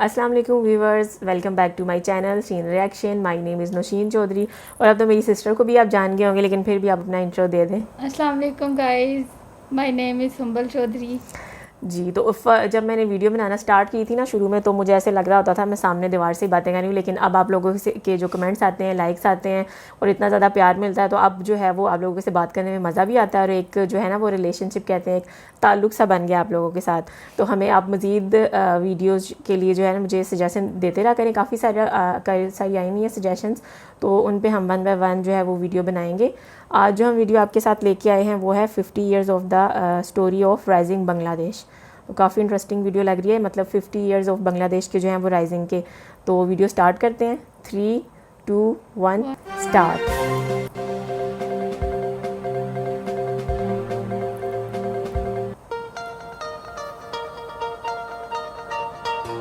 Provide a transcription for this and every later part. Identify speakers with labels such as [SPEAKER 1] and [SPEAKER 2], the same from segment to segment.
[SPEAKER 1] अस्सलाम वालेकुम viewers, welcome back to my channel Sheen reaction. My name is Nausheen Chaudhary और अब तो मेरी सिस्टर को भी आप जान गए होंगे, लेकिन फिर भी आप अपना इंट्रो दे दें।
[SPEAKER 2] अस्सलाम वालेकुम guys, my name is Sumbal Chaudhry.
[SPEAKER 1] जी, तो जब मैंने वीडियो बनाना स्टार्ट की थी ना शुरू में, तो मुझे ऐसे लग रहा होता था मैं सामने दीवार से बातें कर रही हूँ, लेकिन अब आप लोगों के जो कमेंट्स आते हैं, लाइक्स आते हैं और इतना ज़्यादा प्यार मिलता है, तो अब जो है वो आप लोगों से बात करने में मज़ा भी आता है और एक जो है ना वो रिलेशनशिप कहते हैं, एक ताल्लुक़ सा बन गया आप लोगों के साथ। तो हमें आप मज़ीद वीडियोज़ के लिए जो है ना मुझे सजेशन देते रहा करें। काफ़ी सारी आई हुई हैं सजेशंस, तो उन पे हम 1 बाय 1 जो है वो वीडियो बनाएंगे। आज जो हम वीडियो आपके साथ लेके आए हैं वो है 50 years of the story of rising Bangladesh. तो काफ़ी इंटरेस्टिंग वीडियो लग रही है, मतलब 50 ईयर्स ऑफ बांग्लादेश के जो हैं वो राइजिंग के। तो वीडियो स्टार्ट करते हैं। 3, 2, 1 start.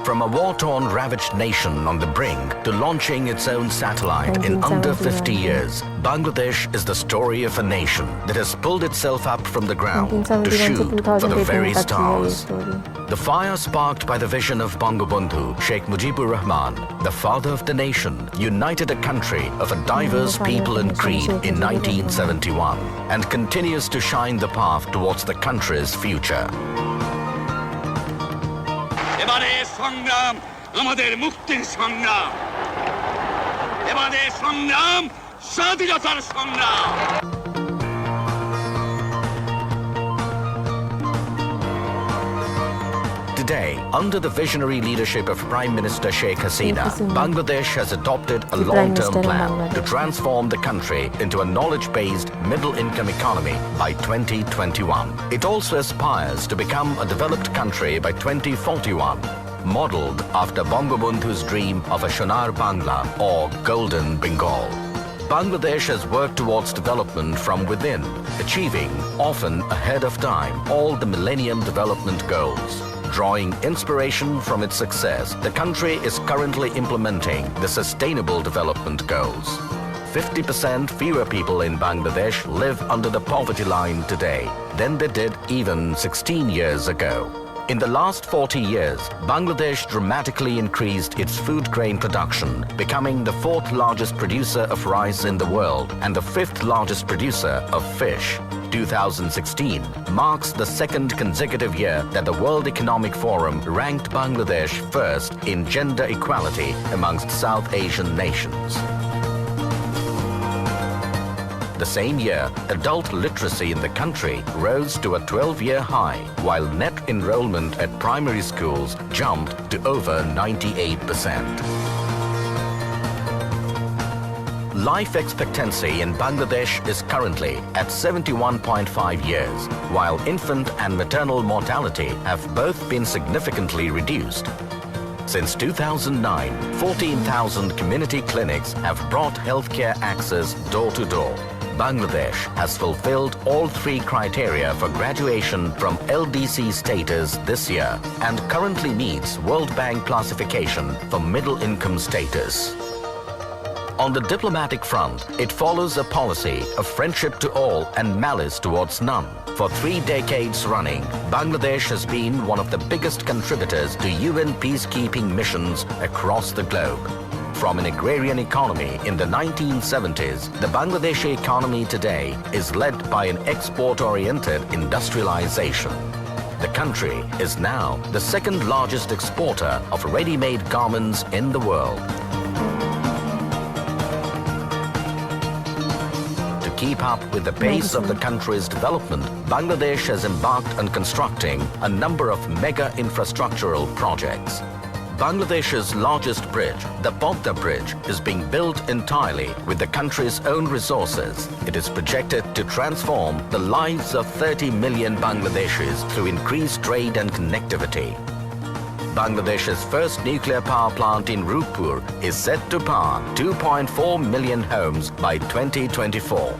[SPEAKER 3] From a war-torn, ravaged nation on the brink to launching its own satellite in under 50 years, Bangladesh is the story of a nation that has pulled itself up from the ground to shoot for the very stars. The fire sparked by the vision of Bangabandhu Sheikh Mujibur Rahman, the father of the nation, united a country of a diverse people and creed in 1971 and continues to shine the path towards the country's future.
[SPEAKER 4] এবারে সংগ্রাম আমাদের মুক্তির সংগ্রাম, এবারে সংগ্রাম স্বাধীনতার সংগ্রাম।
[SPEAKER 3] Today, under the visionary leadership of Prime Minister Sheikh Hasina, Bangladesh has adopted a long-term plan to transform the country into a knowledge-based middle-income economy by 2021. It also aspires to become a developed country by 2041, modeled after Bangabandhu's dream of a Sonar Bangla or Golden Bengal. Bangladesh has worked towards development from within, achieving, often ahead of time, all the Millennium Development Goals. Drawing inspiration from its success, the country is currently implementing the Sustainable Development Goals. 50% fewer people in Bangladesh live under the poverty line today than they did even 16 years ago. In the last 40 years, Bangladesh dramatically increased its food grain production, becoming the 4th largest producer of rice in the world and the 5th largest producer of fish. 2016 marks the 2nd consecutive year that the World Economic Forum ranked Bangladesh first in gender equality amongst South Asian nations. The same year, adult literacy in the country rose to a 12-year high, while net enrollment at primary schools jumped to over 98%. Life expectancy in Bangladesh is currently at 71.5 years, while infant and maternal mortality have both been significantly reduced. Since 2009, 14,000 community clinics have brought healthcare access door to door. Bangladesh has fulfilled all 3 criteria for graduation from LDC status this year and currently meets World Bank classification for middle income status. On the diplomatic front, it follows a policy of friendship to all and malice towards none. For 3 decades running, Bangladesh has been one of the biggest contributors to UN peacekeeping missions across the globe. From an agrarian economy in the 1970s, the Bangladeshi economy today is led by an export-oriented industrialization. The country is now the 2nd largest exporter of ready-made garments in the world. To keep up with the pace of the country's development, Bangladesh has embarked on constructing a number of mega infrastructural projects. Bangladesh's largest bridge, the Podda Bridge, is being built entirely with the country's own resources. It is projected to transform the lives of 30 million Bangladeshis through increased trade and connectivity. Bangladesh's first nuclear power plant in Rupur is set to power 2.4 million homes by 2024.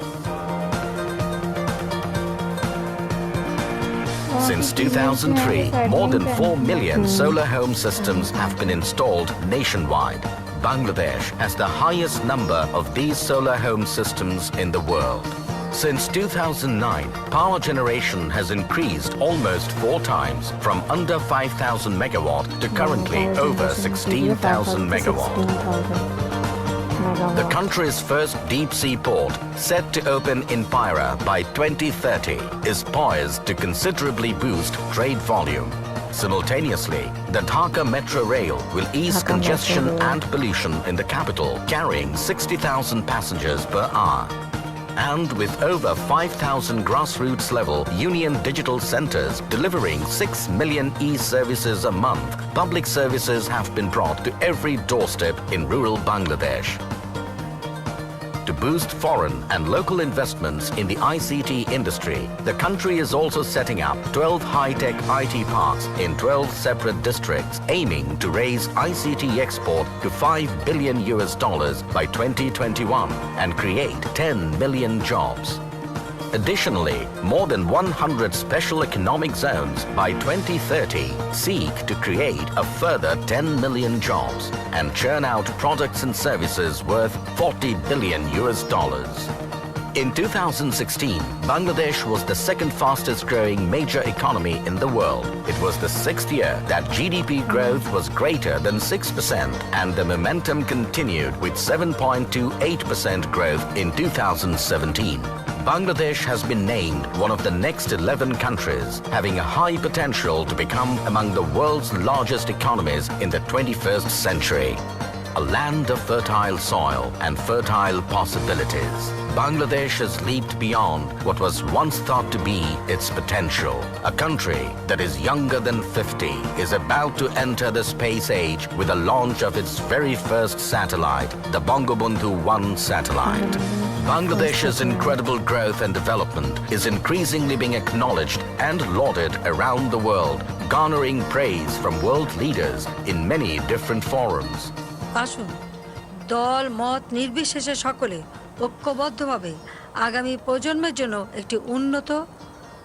[SPEAKER 3] Since 2003, more than 4 million solar home systems have been installed nationwide. Bangladesh has the highest number of these solar home systems in the world. Since 2009, power generation has increased almost 4 times from under 5,000 megawatt to currently over 16,000 megawatt. The country's first deep-sea port, set to open in Pyra by 2030, is poised to considerably boost trade volume. Simultaneously, the Dhaka Metro Rail will ease congestion and pollution in the capital, carrying 60,000 passengers per hour. And with over 5,000 grassroots level union digital centers delivering 6 million e-services a month, public services have been brought to every doorstep in rural Bangladesh. To boost foreign and local investments in the ICT industry, the country is also setting up 12 high-tech IT parks in 12 separate districts, aiming to raise ICT export to $5 billion by 2021 and create 10 million jobs. Additionally, more than 100 special economic zones by 2030 seek to create a further 10 million jobs and churn out products and services worth $40 billion. In 2016, Bangladesh was the second fastest growing major economy in the world. It was the 6th year that GDP growth was greater than 6%, and the momentum continued with 7.28% growth in 2017. Bangladesh has been named one of the next 11 countries having a high potential to become among the world's largest economies in the 21st century. A land of fertile soil and fertile possibilities, Bangladesh has leaped beyond what was once thought to be its potential. A country that is younger than 50 is about to enter the space age with the launch of its very first satellite, the Bangabandhu 1 satellite. Bangladesh's incredible growth and development is increasingly being acknowledged and lauded around the world, garnering praise from world leaders in many different forums.
[SPEAKER 5] আসুন দল মত নির্বিশেষে সকলে ঐক্যবদ্ধভাবে আগামী প্রজন্মের জন্য একটি উন্নত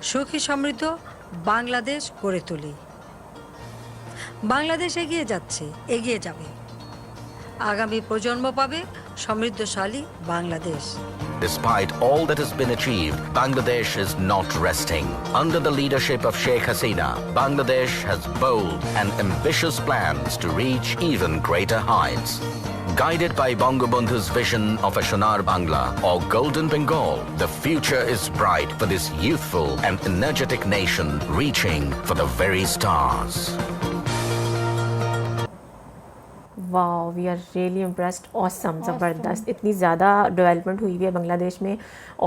[SPEAKER 5] সুখী সমৃদ্ধ বাংলাদেশ গড়ে তুলি। বাংলাদেশ এগিয়ে যাচ্ছে, এগিয়ে যাবে। আগামী প্রজন্ম পাবে সমৃদ্ধশালী Bangladesh.
[SPEAKER 3] Despite all that has been achieved, Bangladesh is not resting. Under the leadership of Sheikh Hasina, Bangladesh has bold and ambitious plans to reach even greater heights. Guided by Bangabandhu's vision of a Sonar Bangla or Golden Bengal, the future is bright for this youthful and energetic nation reaching for the very stars.
[SPEAKER 1] Wow, we are really impressed, awesome, ज़बरदस्त। इतनी ज़्यादा development हुई है बांग्लादेश में,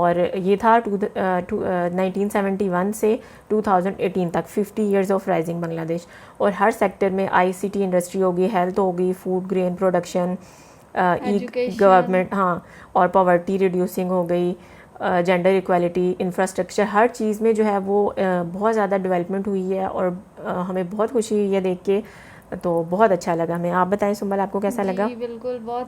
[SPEAKER 1] और ये था 1971 से 2018 तक 50 इयर्स ऑफ राइजिंग बांग्लादेश। और हर सेक्टर में ICT इंडस्ट्री होगी, हेल्थ होगी, फूड ग्रेन प्रोडक्शन, गवर्नमेंट, हाँ, और पॉवर्टी रिड्यूसिंग हो गई, जेंडर इक्वालिटी, इंफ्रास्ट्रक्चर, हर चीज़ में जो है वो बहुत ज़्यादा डेवलपमेंट हुई है, और हमें बहुत खुशी हुई है देख के, तो बहुत अच्छा लगा हमें। आप बताएं सुंबल, आपको कैसा लगा?
[SPEAKER 2] बिल्कुल, बहुत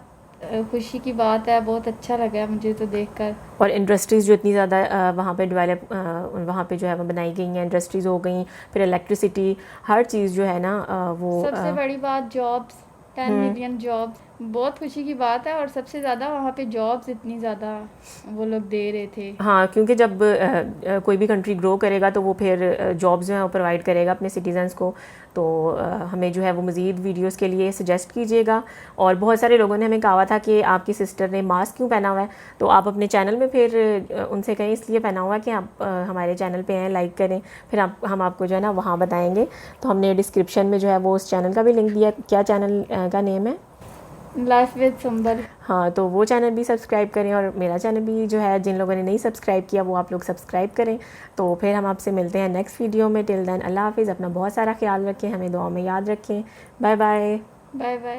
[SPEAKER 2] खुशी की बात है, बहुत अच्छा लगा मुझे तो देखकर।
[SPEAKER 1] और इंडस्ट्रीज़ जो इतनी ज़्यादा वहाँ पे डेवलप, वहाँ पे जो है वो बनाई गई हैं, इंडस्ट्रीज़ हो गई, फिर इलेक्ट्रिसिटी, हर चीज़ जो है ना वो
[SPEAKER 2] सबसे बड़ी बात जॉब्स, 10 मिलियन जॉब्स, बहुत खुशी की बात है। और सबसे ज़्यादा वहाँ पे जॉब्स इतनी ज़्यादा वो लोग दे रहे थे।
[SPEAKER 1] हाँ, क्योंकि जब कोई भी कंट्री ग्रो करेगा तो वो फिर जॉब्स जो है वो प्रोवाइड करेगा अपने सिटीजन्स को। तो हमें जो है वो मज़ीद वीडियोस के लिए सजेस्ट कीजिएगा। और बहुत सारे लोगों ने हमें कहा था कि आपकी सिस्टर ने मास्क क्यों पहना हुआ है, तो आप अपने चैनल में फिर उनसे कहें इसलिए पहना हुआ है कि आप हमारे चैनल पे हैं, लाइक करें, फिर हम आपको जो है ना वहाँ बताएँगे। तो हमने डिस्क्रिप्शन में जो है वो उस चैनल का भी लिंक दिया। क्या चैनल का नेम है?
[SPEAKER 2] Life with Sumbal.
[SPEAKER 1] हाँ, तो वो चैनल भी सब्सक्राइब करें, और मेरा चैनल भी जो है जिन लोगों ने नहीं सब्सक्राइब किया वो आप लोग सब्सक्राइब करें। तो फिर हम आपसे मिलते हैं नेक्स्ट वीडियो में। टिल देन अल्लाह हाफिज़, अपना बहुत सारा ख्याल रखें, हमें दुआ में याद रखें। Bye bye.
[SPEAKER 2] Bye bye.